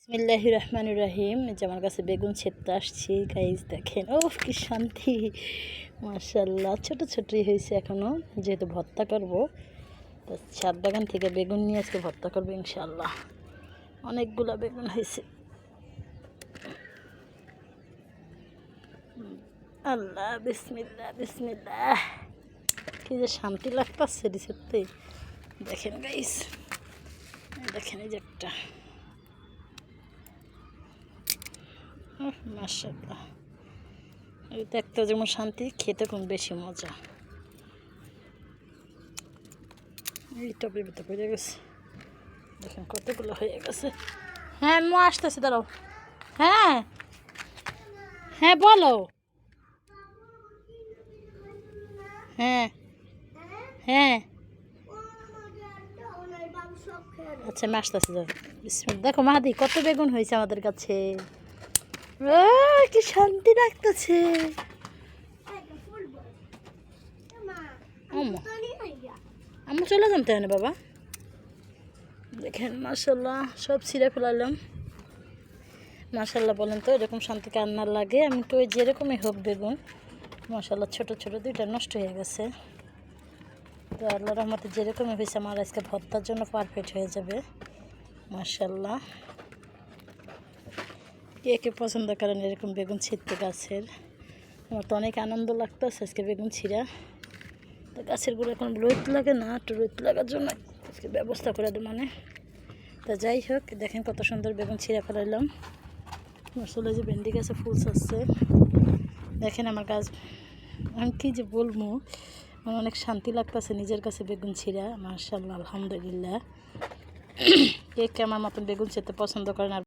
বিসমিল্লাহির রহমানির রহিম। এই যে আমার কাছে বেগুন ছিঁড়তে আসছি গাইস, দেখেন ও কি শান্তি, মাশাআল্লাহ। ছোট ছোটই হয়েছে এখনো, যেহেতু ভর্তা করব তো ছাদ বাগান থেকে বেগুন নিয়ে আজকে ভর্তা করবো ইনশাআল্লাহ। অনেকগুলা বেগুন হয়েছে। আল্লাহ, বিসমিল্লাহ বিসমিল্লাহ। কি যে শান্তি লাগতেছে সত্যি। দেখেন গাইস, দেখেন এই যে একটা, মাশাআল্লাহ। এই দেখতে যেমন শান্তি, খেতে কোন বেশি মজা। এই টপের ভিতরে পড়ে গেছে, দেখেন কতগুলো হয়ে গেছে। হ্যাঁ আমি আসতেছি, দাঁড়াও। হ্যাঁ হ্যাঁ বলো। হ্যাঁ হ্যাঁ আচ্ছা আমি আসতেছি। দেখো মাহাদি, কত বেগুন হয়েছে আমাদের কাছে। কি শান্তি লাগতেছে। আমি চলে যেতে হয় না বাবা। দেখেন মাশাআল্লাহ, সব ছিঁড়ে ফেলালাম। মাশাআল্লাহ বলেন তো, এরকম শান্তি কান্নার লাগে। আমি তো ওই যেরকমই হোক বেগুন, মাশাআল্লাহ ছোট ছোট দুইটা নষ্ট হয়ে গেছে। তো আল্লাহর রহমতে যেরকমই হয়েছে আমার আজকে ভর্তার জন্য পারফেক্ট হয়ে যাবে মাশাআল্লাহ। কে কে পছন্দ করেন এরকম বেগুন ছিঁড়তে গাছের? আমার তো অনেক আনন্দ লাগতেছে আজকে বেগুন ছিঁড়া। তো গাছের গুলো এখন রোদ লাগে না, একটু রোদ লাগার জন্য আজকে ব্যবস্থা করে দেব মানে। তো যাই হোক, দেখেন কত সুন্দর বেগুন ছিঁড়া ফেলাইলাম। আসলে যে ভেন্ডি গাছে ফুল ছাড়ছে, দেখেন আমার গাছ। আমি কী যে বলবো, আমার অনেক শান্তি লাগতেছে নিজের কাছে বেগুন ছিঁড়া। মাশাআল্লাহ আলহামদুলিল্লাহ। কে কে আমার মতন বেগুন ছিঁড়তে পছন্দ করেন আর